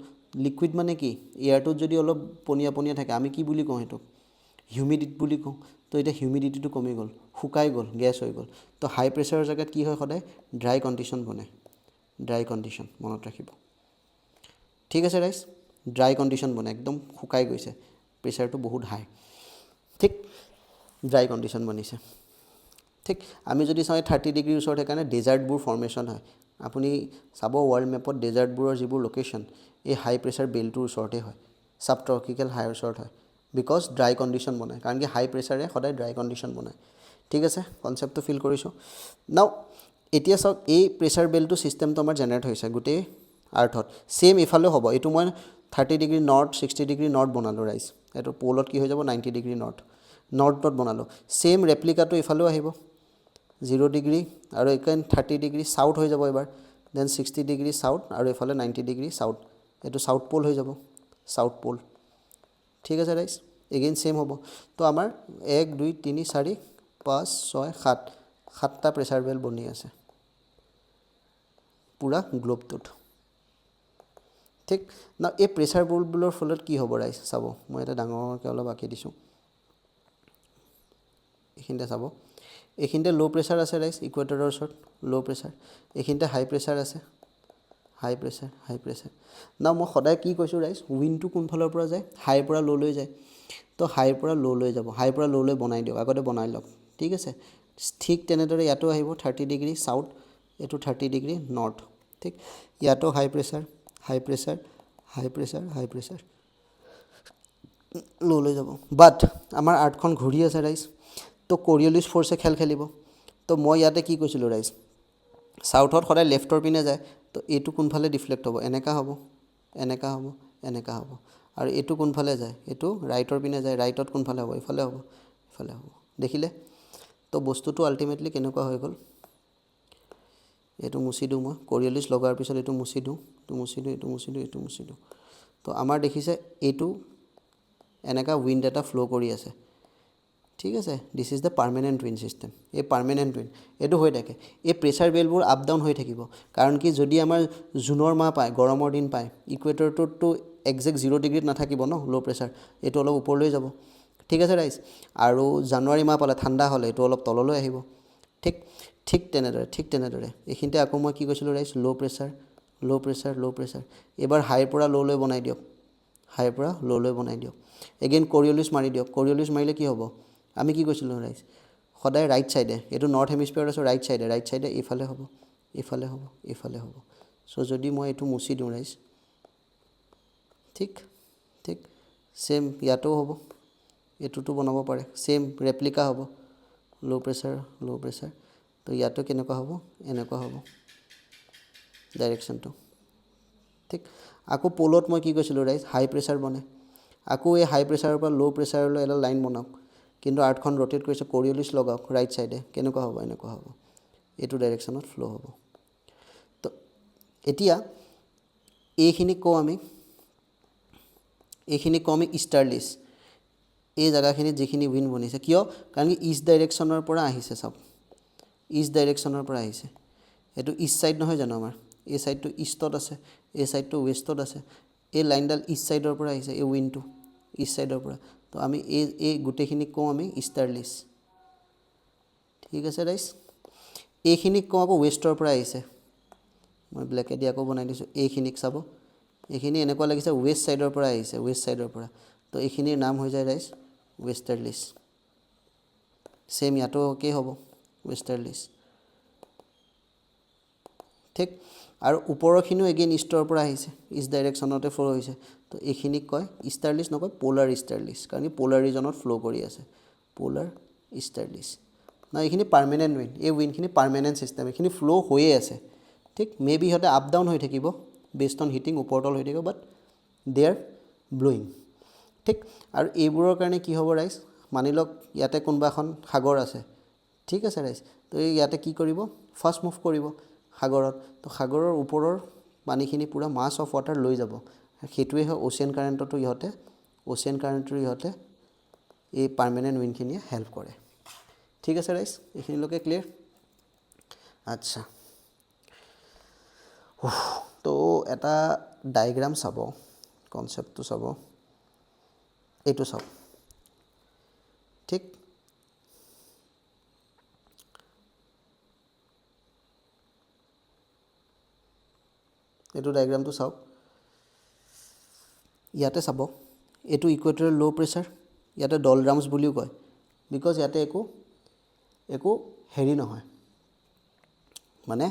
লিকুইড মানে কি, এয়াৰটোত যদি অলপ পনীয়া পনীয়া থাকে, আমি কি বুলি কওঁ সেইটোক, হিউমিডিটি বুলি কওঁ। তো এতিয়া হিউমিডিটিটো কমি গ'ল, শুকাই গ'ল, গেছ হৈ গ'ল। তো হাই প্ৰেছাৰৰ জেগাত কি হয়, সদায় ড্ৰাই কণ্ডিশ্যন বনে, ড্ৰাই কণ্ডিশ্যন মনত ৰাখিব। ঠিক আছে ৰাইজ, ড্ৰাই কণ্ডিশ্যন বনে, একদম শুকাই গৈছে, প্ৰেছাৰটো বহুত হাই। ঠিক, ড্ৰাই কণ্ডিশ্যন বনিছে। ঠিক, আমি যদি চাওঁ 30 ডিগ্ৰীৰ ওচৰত, সেইকাৰণে ডেজাৰ্টবোৰ ফৰ্মেশ্যন হয়। আপুনি চাব ৱৰ্ল্ড মেপত ডেজাৰ্টবোৰৰ যিবোৰ লোকেশ্যন, এই হাই প্ৰেছাৰ বেল্টটোৰ ওচৰতে হয়, ছাব ট্ৰপিকেল হাইৰ ওচৰত হয়, বিকজ ড্ৰাই কণ্ডিশ্যন বনায়। কাৰণ কি হাই প্ৰেছাৰে সদায় ড্ৰাই কণ্ডিশ্যন বনায়। ঠিক আছে, কনচেপ্টটো ফিল কৰিছোঁ। নাও এতিয়া চাওক, এই প্ৰেছাৰ বেল্টটো ছিষ্টেমটো আমাৰ জেনেৰেট হৈছে গোটেই আৰ্থত। ছেইম ইফালেও হ'ব, এইটো মই 30 ডিগ্ৰী নৰ্থ, 60 ডিগ্ৰী নৰ্থ বনালোঁ ৰাইজ, এইটো প'লত কি হৈ যাব, 90 ডিগ্ৰী নৰ্থত বনালোঁ। ছেইম ৰেপ্লিকাটো ইফালেও আহিব, 0 ডিগ্ৰী আৰু এইকাৰণে 30 ডিগ্ৰী ছাউথ হৈ যাব এবাৰ, দেন 60 ডিগ্ৰী ছাউথ আৰু এইফালে 90 ডিগ্ৰী ছাউথ, এইটো ছাউথ প'ল হৈ যাব, ছাউথ প'ল। ঠিক আছে ৰাইজ, এগেইন ছেইম হ'ব। তো আমাৰ 1 2 3 4 5 6 7 সাতটা প্ৰেছাৰ বেল্ট বনি আছে পূৰা গ্ল'বটোত। ঠিক না, এই প্ৰেছাৰ বেল্টবোৰৰ ফলত কি হ'ব ৰাইজ, চাব মই এটা ডাঙৰকৈ অলপ আঁকি দিছোঁ, এইখিনিতে চাব, এইখিনিতে ল' প্ৰেছাৰ আছে ৰাইজ, ইকুৱেটৰৰ ওচৰত ল' প্ৰেছাৰ, এইখিনিতে হাই প্ৰেছাৰ আছে, হাই প্ৰেছাৰ। না মই সদায় কি কৈছোঁ ৰাইজ, উইণ্ডটো কোনফালৰ পৰা যায়, হাইৰ পৰা ল'লৈ যায়। তো হাইৰ পৰা ল'লৈ যাব, হাইৰ পৰা ল'লৈ বনাই দিয়ক, আগতে বনাই লওক। ঠিক আছে, ঠিক তেনেদৰে ইয়াতো আহিব 30 ডিগ্ৰী ছাউথ, এইটো 30 ডিগ্ৰী নৰ্থ। ঠিক, ইয়াতো হাই প্ৰেছাৰ, ল'লৈ যাব। বাট আমাৰ আৰ্থখন ঘূৰি আছে ৰাইজ, তো কৰিঅলিছ ফ'ৰ্চে খেলিব। তো মই ইয়াতে কি কৈছিলোঁ ৰাইজ, ছাউথত সদায় লেফ্টৰ পিনে যায়, তো এইটো কোনফালে ডিফ্লেক্ট হ'ব, এনেকুৱা হ'ব, আৰু এইটো কোনফালে যায়, এইটো ৰাইটৰ পিনে যায়, ৰাইটত কোনফালে হ'ব, ইফালে হ'ব, দেখিলে। তো বস্তুটো আল্টিমেটলি কেনেকুৱা হৈ গ'ল, এইটো মুচি দিওঁ মই, কৰিঅলিছ লগাৰ পিছত এইটো মুচি দিওঁ, এইটো মুচি দিওঁ। তো আমাৰ দেখিছে এইটো এনেকুৱা উইণ্ড এটা ফ্ল' কৰি আছে। ঠিক আছে, this is the permanent wind system. এই পাৰ্মানেণ্ট উইণ্ড এইটো হৈ থাকে, এই প্ৰেছাৰ বেল্টবোৰ আপ ডাউন হৈ থাকিব। কাৰণ কি, যদি আমাৰ জুনৰ মাহ পায়, গৰমৰ দিন পায়, ইকুৱেটৰটোতো একজেক্ট 0 ডিগ্ৰীত নাথাকিব ন ল' প্ৰেছাৰ, এইটো অলপ ওপৰলৈ যাব। ঠিক আছে ৰাইজ। আৰু জানুৱাৰী মাহ পালে ঠাণ্ডা হ'লে এইটো অলপ তললৈ আহিব। ঠিক তেনেদৰে এইখিনিতে আকৌ মই কি কৈছিলোঁ ৰাইজ, ল' pressure low' pressure low' pressure. এইবাৰ হাইৰ পৰা ল'লৈ বনাই দিয়ক, হাইৰ পৰা ল'লৈ বনাই দিয়ক। এগেইন কৰিঅলিছ মাৰি দিয়ক। কৰিঅলিছ মাৰিলে কি হ'ব, আমি কি কৈছিলোঁ ৰাইজ, সদায় ৰাইট ছাইডে, এইটো নৰ্থ হেমিস্ফিয়াৰত আছোঁ, ৰাইট ছাইডে এইফালে হ'ব, এইফালে হ'ব, এইফালে হ'ব। চ' যদি মই এইটো মুচি দিওঁ ৰাইজ, ঠিক ছেম ইয়াতো হ'ব, এইটোতো বনাব পাৰে, ছেম ৰেপ্লিকা হ'ব, ল' প্ৰেছাৰ। তো ইয়াতো কেনেকুৱা হ'ব, এনেকুৱা হ'ব ডাইৰেকশ্যনটো। ঠিক আকৌ পলত মই কি কৈছিলোঁ ৰাইজ, হাই প্ৰেছাৰ বনে। আকৌ এই হাই প্ৰেছাৰৰ পৰা ল' প্ৰেছাৰলৈ এডাল লাইন বনাওক, কিন্তু আৰ্থখন ৰ'টেট কৰিছে, কৰিঅলিছ লগাওক ৰাইট ছাইডে, কেনেকুৱা হ'ব, এনেকুৱা হ'ব, এইটো ডাইৰেকশ্যনত ফ্ল' হ'ব। তো এতিয়া এইখিনিক কওঁ আমি ইষ্টাৰ্লিছ। এই জেগাখিনিত যিখিনি উইণ্ড বনিছে, কিয়, কাৰণ কি ইষ্ট ডাইৰেকশ্যনৰ পৰা আহিছে, চাওক ইষ্ট ডাইৰেকশ্যনৰ পৰা আহিছে। এইটো ইষ্ট ছাইড নহয় জানো আমাৰ, এই ছাইডটো ইষ্টত আছে, এই ছাইডটো ৱেষ্টত আছে। এই লাইনডাল ইষ্ট ছাইডৰ পৰা আহিছে, এই উইণ্ডটো ইষ্ট ছাইডৰ পৰা। তো আমি এই গোটেইখিনিক কওঁ আমি ইষ্টাৰ্লিছ। ঠিক আছে ৰাইজ। এইখিনিক কওঁ আকৌ ৱেষ্টৰ পৰা আহিছে, মই ব্লেকেদি আকৌ বনাই দিছোঁ। এইখিনিক চাব, এইখিনি এনেকুৱা লাগিছে ৱেষ্ট ছাইডৰ পৰা আহিছে, ৱেষ্ট ছাইডৰ পৰা। তো এইখিনিৰ নাম হৈ যায় ৰাইজ ৱেষ্টাৰ্লিছ। ছেম ইয়াতো একেই হ'ব, ৱেষ্টাৰ্লিছ। ঠিক। আৰু ওপৰৰখিনিও এগেইন ইষ্টৰ পৰা আহিছে, ইষ্ট ডাইৰেকশ্যনতে ফ্ল' হৈছে। তো এইখিনিক কয় ইষ্টাৰ্লিছ, নকয় প'লাৰ ইষ্টাৰ্লিছ, কাৰণ কি প'লাৰ ৰিজনত ফ্ল' কৰি আছে, প'লাৰ ইষ্টাৰ্লিছ। না এইখিনি পাৰ্মানেণ্ট উইণ্ড, এই উইণ্ডখিনি পাৰ্মানেণ্ট ছিষ্টেম, এইখিনি ফ্ল' হৈয়ে আছে। ঠিক, মে বি সিহঁতে আপ ডাউন হৈ থাকিব বেছড অন হিটিং, ওপৰ তল হৈ থাকিব, বাট দে আৰ ব্ল'য়িং। ঠিক। আৰু এইবোৰৰ কাৰণে কি হ'ব ৰাইজ, মানি লওক ইয়াতে কোনোবা এখন সাগৰ আছে, ঠিক আছে ৰাইজ। তো এই ইয়াতে কি কৰিব, ফাৰ্ষ্ট মুভ কৰিব সাগৰত। তো সাগৰৰ ওপৰৰ পানীখিনি পূৰা মাছ অফ ৱাটাৰ লৈ যাব, সেইটোৱে হয় অ'চিয়ান কাৰেণ্টতো ইহঁতে এই পাৰ্মানেণ্ট উইণ্ডখিনিয়ে হেল্প কৰে। ঠিক আছে ৰাইজ, এইখিনিলৈকে ক্লিয়াৰ। আচ্ছা, তো এটা ডায়েগ্ৰাম চাব, কনচেপ্টটো চাব, এইটো চাওক। ঠিক, এইটো ডায়েগ্ৰামটো চাওক। ইয়াতে চাব, এইটো ইকুৱেটৰিয়েল ল' প্ৰেছাৰ, ইয়াতে ডলড্ৰামছ বুলিও কয়, বিকজ ইয়াতে একো হেৰি নহয়, মানে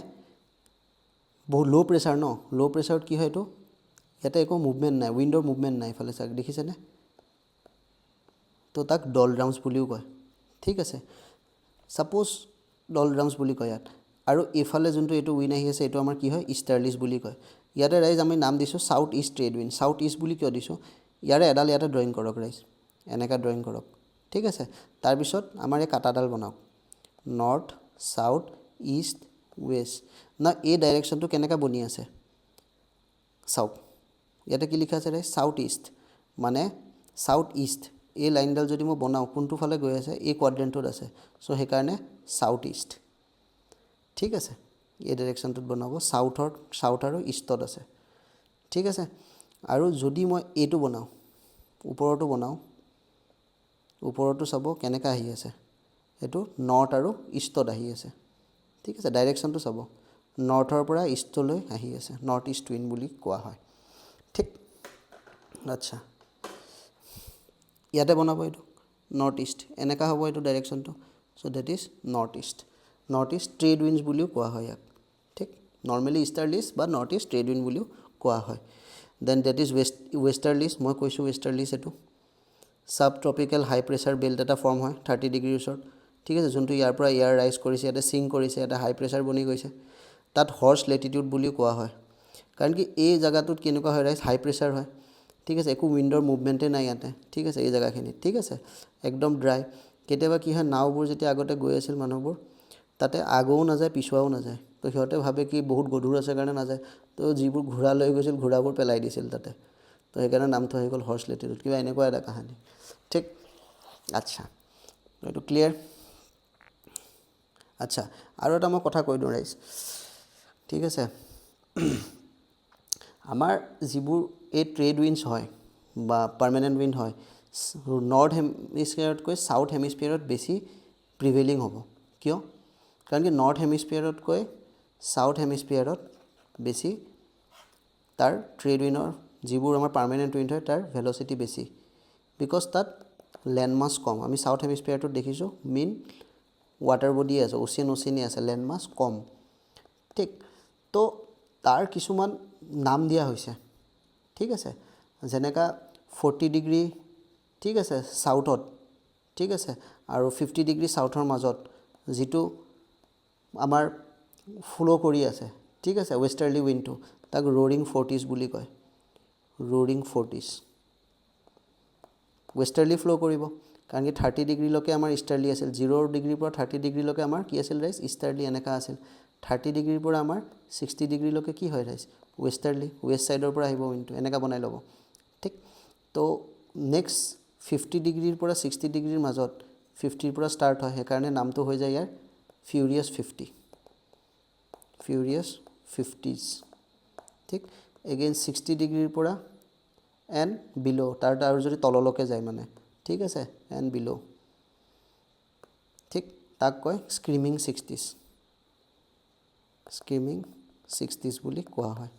বহুত ল' প্ৰেছাৰ ন, ল' প্ৰেছাৰত কি হয়, এইটো ইয়াতে একো মুভমেণ্ট নাই, উইণ্ডৰ মুভমেণ্ট নাই, ইফালে চাওক দেখিছেনে। তো তাক ডলড্ৰামছ বুলিও কয়। ঠিক আছে, ছাপ'জ ডলড্ৰামছ বুলি কয় ইয়াত। আৰু এইফালে যোনটো এইটো উইণ্ড আহি আছে, এইটো আমাৰ কি হয়, ইষ্টাৰ্লিছ বুলি কয়। ইয়াতে ৰাইজ আমি নাম দিছোঁ south east trade wind. South east বুলি কিয় দিছোঁ, ইয়াৰে এডাল ইয়াতে ড্ৰয়িং কৰক ৰাইজ, এনেকৈ ড্ৰয়িং কৰক। ঠিক আছে, তাৰপিছত আমাৰ এই কাটাডাল বনাওক, নৰ্থ ছাউথ ইষ্ট ৱেষ্ট। না এই ডাইৰেকশ্যনটো কেনেকৈ বনি আছে চাওক, ইয়াতে কি লিখা আছে ৰাইজ, ছাউথ ইষ্ট, মানে ছাউথ ইষ্ট। এই লাইনডাল যদি মই বনাওঁ, কোনটো ফালে গৈ আছে, এই কোৱাড্ৰেণ্টটোত আছে, চ' সেইকাৰণে ছাউথ ইষ্ট। ঠিক আছে, এই ডাইৰেকশ্যনটোত বনাব, ছাউথ আৰু ইষ্টত আছে। ঠিক আছে, আৰু যদি মই এইটো বনাওঁ, ওপৰতো বনাওঁ, ওপৰতো চাব কেনেকৈ আহি আছে, এইটো নৰ্থ আৰু ইষ্টত আহি আছে। ঠিক আছে, ডাইৰেকশ্যনটো চাব, নৰ্থৰ পৰা ইষ্টলৈ আহি আছে, নৰ্থ ইষ্ট উইণ্ড বুলি কোৱা হয়। ঠিক, আচ্ছা, ইয়াতে বনাব এইটো নৰ্থ ইষ্ট, এনেকুৱা হ'ব এইটো ডাইৰেকশ্যনটো। So' that is north east trade winds বুলিও কোৱা হয় ইয়াক। ঠিক, নৰ্মেলি ইষ্টাৰ্লিছ বা নৰ্থ ইষ্ট ট্ৰেড উইণ্ড বুলিও কোৱা হয়। দেন ডেট ইজ ৱেষ্টাৰ্লিছ, মই কৈছোঁ ৱেষ্টাৰ্লিছ এইটো ছাব ট্ৰপিকেল হাই প্ৰেছাৰ বেল্ট এটা ফৰ্ম হয় 30 ডিগ্ৰীৰ ওচৰত। ঠিক আছে, যোনটো ইয়াৰ পৰা এয়াৰ ৰাইজ কৰিছে, ইয়াতে চিং কৰিছে, ইয়াতে হাই প্ৰেছাৰ বনি গৈছে, তাত হৰ্চ লেটিটিউড বুলিও কোৱা হয়। কাৰণ কি এই জেগাটোত কেনেকুৱা হয় ৰাইজ, হাই প্ৰেছাৰ হয়। ঠিক আছে, একো উইণ্ডৰ মুভমেণ্টেই নাই ইয়াতে। ঠিক আছে, এই জেগাখিনিত ঠিক আছে, একদম ড্ৰাই। কেতিয়াবা কি হয়, নাওবোৰ যেতিয়া আগতে গৈ আছিল মানুহবোৰ, তাতে আগেও নাযায় পিছুৱাও নাযায়। তো সিহঁতে ভাবে কি বহুত গধুৰ আছে কাৰণে নাযায়, তো যিবোৰ ঘোঁৰা লৈ গৈছিল ঘোঁৰাবোৰ পেলাই দিছিল তাতে। তো সেইকাৰণে নামটো আহি গ'ল হৰ্চ লেটিটিউড, কিবা এনেকুৱা এটা কাহানী। ঠিক, আচ্ছা, এইটো ক্লিয়াৰ। আচ্ছা, আৰু এটা মই কথা কৈ দিওঁ ৰাইজ। ঠিক আছে, আমাৰ যিবোৰ এই ট্ৰেড উইণ্ডছ হয় বা পাৰ্মানেণ্ট উইণ্ড হয় নৰ্থ হেমিস্ফিয়াৰতকৈ ছাউথ হেমিস্ফিয়াৰত বেছি প্ৰিভেইলিং হ'ব কিয় কাৰণ কি নৰ্থ হেমিস্ফিয়াৰতকৈ ছাউথ হেমিস্ফিয়াৰত বেছি তাৰ ট্ৰেড উইণ্ডৰ যিবোৰ আমাৰ পাৰ্মানেণ্ট উইণ্ড হয় তাৰ ভেলচিটি বেছি বিকজ তাত লেণ্ড মাছ কম আমি ছাউথ হেমিস্ফিয়াৰটোত দেখিছোঁ মেইন ৱাটাৰ বডি আছে অচিয়ানেই আছে লেণ্ড মাছ কম ঠিক তো তাৰ কিছুমান নাম দিয়া হৈছে ঠিক আছে যেনেকা 40 ডিগ্ৰী ঠিক আছে ছাউথত ঠিক আছে আৰু 50 ডিগ্ৰী ছাউথৰ মাজত যিটো আমাৰ ফ্ল' কৰি আছে ঠিক আছে ৱেষ্টাৰ্লি উইণ্ডটো তাক ৰ'ৰিং ফৰ্টিছ বুলি কয় ৰ'ৰিং ফৰ্টিছ ৱেষ্টাৰ্লি ফ্ল' কৰিব কাৰণ কি 30 ডিগ্ৰীলৈকে আমাৰ ইষ্টাৰ্লি আছিল 0 ডিগ্ৰীৰ পৰা 30 ডিগ্ৰীলৈকে আমাৰ কি আছিল ৰাইজ ইষ্টাৰ্লি এনেকা আছিল 30 ডিগ্ৰীৰ পৰা আমাৰ 60 ডিগ্ৰীলৈকে কি হয় ৰাইজ ৱেষ্টাৰ্লি ৱেষ্ট ছাইডৰ পৰা আহিব উইণ্ডটো এনেকা বনাই ল'ব ঠিক তো নেক্সট 50 ডিগ্ৰীৰ পৰা 60 ডিগ্ৰীৰ মাজত 50ৰ পৰা ষ্টাৰ্ট হয় সেইকাৰণে নামটো হৈ যায় ইয়াৰ ফিউৰিয়াছ 50s ঠিক এগেইন 60 ডিগ্ৰীৰ পৰা এণ্ড বিল' তাৰ আৰু যদি তললৈকে যায় মানে ঠিক আছে এণ্ড বিল' ঠিক তাক কয় স্ক্ৰিমিং 60s বুলি কোৱা হয়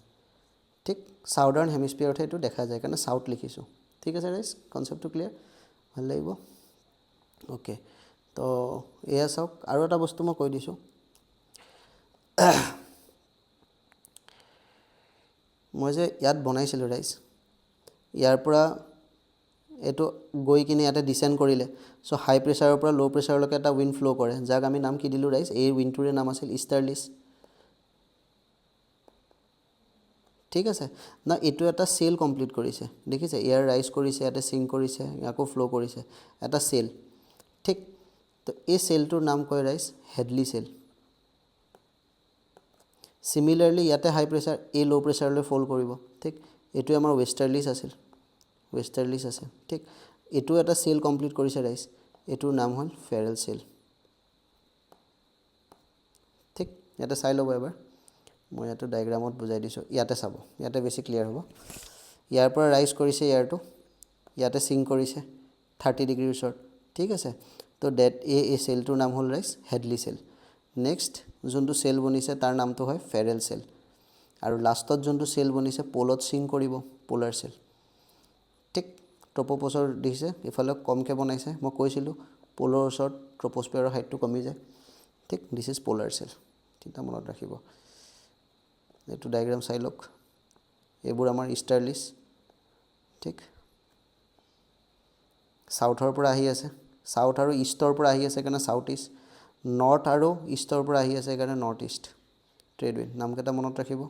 ঠিক ছাউদাৰ্ণ হেমিস্ফিয়াৰতহে এইটো দেখা যায় কাৰণে ছাউথ লিখিছোঁ ঠিক আছে ৰাইজ কনচেপ্টটো ক্লিয়াৰ ভাল লাগিব অ'কে তো এয়া চাওক আৰু এটা বস্তু মই কৈ দিছোঁ মই যে ইয়াত বনাইছিলোঁ ৰাইজ ইয়াৰ পৰা এইটো গৈ কিনে ইয়াতে ডিচেণ্ড কৰিলে চ' হাই প্ৰেছাৰৰ পৰা ল' প্ৰেছাৰলৈকে এটা উইণ্ড ফ্ল' কৰে যাক আমি নাম কি দিলোঁ ৰাইজ এই উইণ্ডটোৰে নাম আছিল ইষ্টাৰ্লিছ ঠিক আছে না এইটো এটা চেল কমপ্লিট কৰিছে দেখিছে এয়াৰ ৰাইজ কৰিছে ইয়াতে চিং কৰিছে আকৌ ফ্ল' কৰিছে এটা চেল ঠিক তো এই চেলটোৰ নাম কয় ৰাইজ হেডলি চেল চিমিলাৰলি ইয়াতে হাই প্ৰেছাৰ এই ল' প্ৰেছাৰলৈ ফল কৰিব ঠিক এইটোৱে আমাৰ ৱেষ্টাৰ্লিছ আছে ঠিক এইটো এটা চেল কমপ্লিট কৰিছে ৰাইজ এইটোৰ নাম হ'ল ফেৰেল চেল ঠিক ইয়াতে চাই ল'ব এবাৰ মই ইয়াতে ডায়েগ্ৰামত বুজাই দিছোঁ ইয়াতে চাব ইয়াতে বেছি ক্লিয়াৰ হ'ব ইয়াৰ পৰা ৰাইজ কৰিছে ইয়াৰটো ইয়াতে চিং কৰিছে 30 ডিগ্ৰীৰ ওচৰত ঠিক আছে তো এই চেলটোৰ নাম হ'ল ৰাইজ হেডলি চেল নেক্সট যোনটো চেল বনিছে তাৰ নামটো হয় ফেৰেল চেল আৰু লাষ্টত যোনটো চেল বনিছে পলত চিং কৰিব পলাৰ চেল ঠিক ট্ৰপ'পছৰ দেখিছে ইফালে কমকৈ বনাইছে মই কৈছিলোঁ পলৰ ওচৰত ট্ৰপ'স্ফিয়াৰৰ হাইটটো কমি যায় ঠিক দিছ ইজ পলাৰ চেল চিন্তা মনত ৰাখিব এইটো ডায়েগ্ৰাম চাই লওক এইবোৰ আমাৰ ইষ্টাৰ্লিছ ঠিক ছাউথৰ পৰা আহি আছে ছাউথ আৰু ইষ্টৰ পৰা আহি আছে কাৰণে ছাউথ ইষ্ট নৰ্থ আৰু ইষ্টৰ পৰা আহি আছে সেইকাৰণে নৰ্থ ইষ্ট ট্ৰেড উইণ্ড নামকেইটা মনত ৰাখিব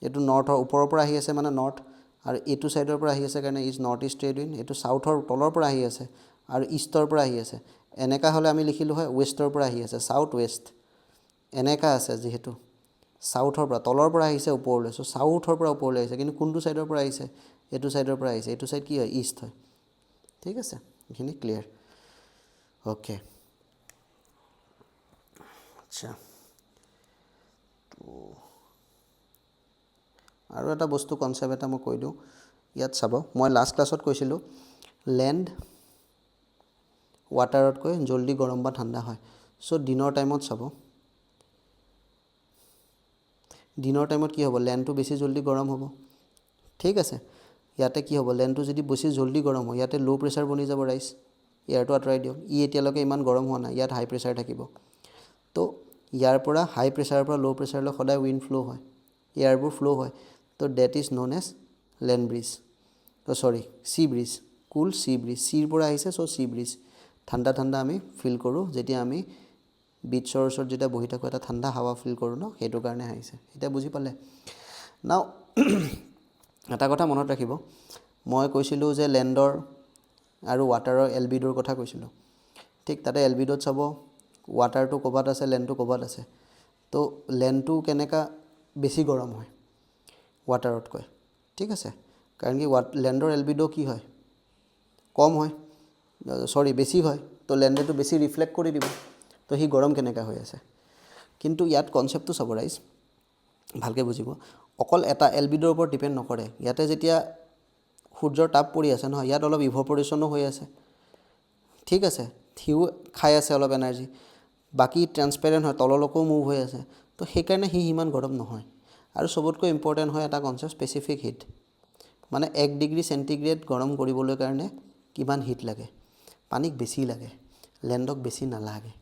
এইটো নৰ্থৰ ওপৰৰ পৰা আহি আছে মানে নৰ্থ আৰু এইটো ছাইডৰ পৰা আহি আছে কাৰণে is north east trade wind এইটো ছাউথৰ তলৰ পৰা আহি আছে আৰু ইষ্টৰ পৰা আহি আছে এনেকা হ'লে আমি লিখিলোঁ হয় ৱেষ্টৰ পৰা আহি আছে ছাউথ ৱেষ্ট এনেকা আছে যিহেতু ছাউথৰ পৰা তলৰ পৰা আহিছে ওপৰলৈ চ' ছাউথৰ পৰা ওপৰলৈ আহিছে কিন্তু কোনটো ছাইডৰ পৰা আহিছে এইটো ছাইডৰ পৰা আহিছে এইটো ছাইড কি হয় ইষ্ট হয় ঠিক আছে এইখিনি ক্লিয়াৰ অ'কে আচ্ছা আৰু এটা বস্তু কনচেপ্ট এটা মই কৈ দিওঁ ইয়াত চাব মই লাষ্ট ক্লাছত কৈছিলোঁ লেণ্ড ৱাটাৰতকৈ জল্দি গৰম বা ঠাণ্ডা হয় চ' দিনৰ টাইমত চাব দিনৰ টাইমত কি হ'ব লেণ্ডটো বেছি জল্দি গৰম হ'ব ঠিক আছে ইয়াতে কি হ'ব লেণ্ডটো যদি বেছি জল্দি গৰম হয় ইয়াতে ল' প্ৰেছাৰ বনি যাব ৰাইজ এয়াৰটো আঁতৰাই দিয়ক এতিয়ালৈকে ইমান গৰম হোৱা নাই ইয়াত হাই প্ৰেছাৰ থাকিব তো ইয়াৰ পৰা হাই প্ৰেছাৰৰ পৰা ল' প্ৰেছাৰলৈ সদায় উইণ্ড ফ্ল' হয় এয়াৰবোৰ ফ্ল' হয় তো that is known as land breeze sea breeze cool sea breeze চিৰ পৰা আহিছে চ' চি ব্ৰিজ ঠাণ্ডা আমি ফিল কৰোঁ যেতিয়া আমি বিচৰ ওচৰত যেতিয়া বহি থাকোঁ এটা ঠাণ্ডা হাৱা ফিল কৰোঁ ন সেইটো কাৰণে আহিছে এতিয়া বুজি পালে নাও এটা কথা মনত ৰাখিব মই কৈছিলোঁ যে লেণ্ডৰ আৰু ৱাটাৰৰ এলবিডোৰ কথা কৈছিলোঁ ঠিক তাতে এলবিডোত চাব ৱাটাৰটো ক'বাত আছে লেণ্ডটো ক'বাত আছে তো লেণ্ডটো কেনেকা বেছি গৰম হয় ৱাটাৰতকৈ ঠিক আছে কাৰণ কি লেণ্ডৰ এলবিডো কি হয় কম হয় বেছি হয় তো লেণ্ডেটো বেছি ৰিফ্লেক্ট কৰি দিব তো সি গৰম কেনেকা হৈ আছে কিন্তু ইয়াত কনচেপ্টটো চাব ৰাইজ ভালকৈ বুজিব অকল এটা এলবিডোৰ ওপৰত ডিপেণ্ড নকৰে ইয়াতে যেতিয়া সূৰ্যৰ তাপ পৰি আছে নহয় ইয়াত অলপ ইভপৰেশ্যনো হৈ আছে ঠিক আছে সিও খাই আছে অলপ এনাৰ্জি বাকী ট্ৰান্সপেৰেণ্ট হয় তললৈকেও মুভ হৈ আছে তো সেইকাৰণে সি সিমান গৰম নহয় আৰু চবতকৈ ইম্পৰ্টেণ্ট হয় এটা কনচেপ্ট স্পেচিফিক হিট মানে 1 ডিগ্ৰী চেণ্টিগ্ৰেড গৰম কৰিবলৈ কাৰণে কিমান হিট লাগে পানীক বেছি লাগে লেণ্ডক বেছি নালাগে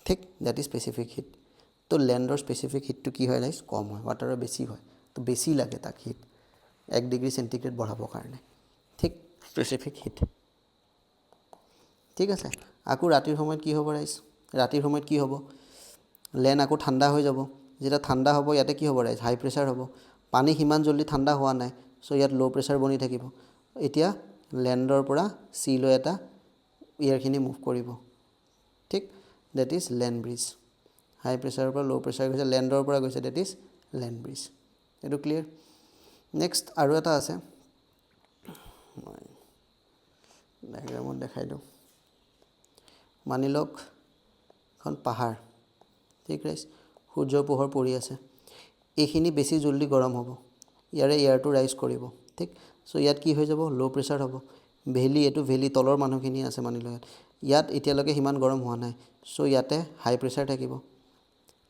ঠিক দ্যাট ইজ স্পেচিফিক হিট তো লেণ্ডৰ স্পেচিফিক হিটটো কি হয় ৰাইজ কম হয় ৱাটাৰৰ বেছি হয় তো বেছি লাগে তাক হিট 1 ডিগ্ৰী চেণ্টিগ্ৰেড বঢ়াবৰ কাৰণে ঠিক স্পেচিফিক হিট ঠিক আছে আকৌ ৰাতিৰ সময়ত কি হ'ব ৰাইজ ৰাতিৰ সময়ত কি হ'ব লেণ্ড আকৌ ঠাণ্ডা হৈ যাব যেতিয়া ঠাণ্ডা হ'ব ইয়াতে কি হ'ব ৰাইজ হাই প্ৰেছাৰ হ'ব পানী সিমান জল্দি ঠাণ্ডা হোৱা নাই চ' ইয়াত ল' প্ৰেছাৰ বনি থাকিব এতিয়া লেণ্ডৰ পৰা চিলৈ এটা এয়াৰখিনি মুভ কৰিব ঠিক ডেট ইজ লেণ্ড ব্ৰিজ হাই প্ৰেছাৰৰ পৰা ল' প্ৰেছাৰ গৈছে লেণ্ডৰ পৰা গৈছে ডেট ইজ লেণ্ড ব্ৰিজ এইটো ক্লিয়াৰ নেক্সট আৰু এটা আছে মই ডায়েগ্ৰামত দেখাই দিওঁ মানি লওক এখন পাহাৰ ঠিক ৰাইজ সূৰ্যৰ পোহৰ পৰি আছে এইখিনি বেছি জল্দি গৰম হ'ব ইয়াৰে এয়াৰটো ৰাইজ কৰিব ঠিক চ' ইয়াত কি হৈ যাব ল' প্ৰেছাৰ হ'ব ভেলী এইটো ভেলী তলৰ মানুহখিনি আছে মানি লওক ইয়াত এতিয়ালৈকে সিমান গৰম হোৱা নাই চ' ইয়াতে হাই প্ৰেছাৰ থাকিব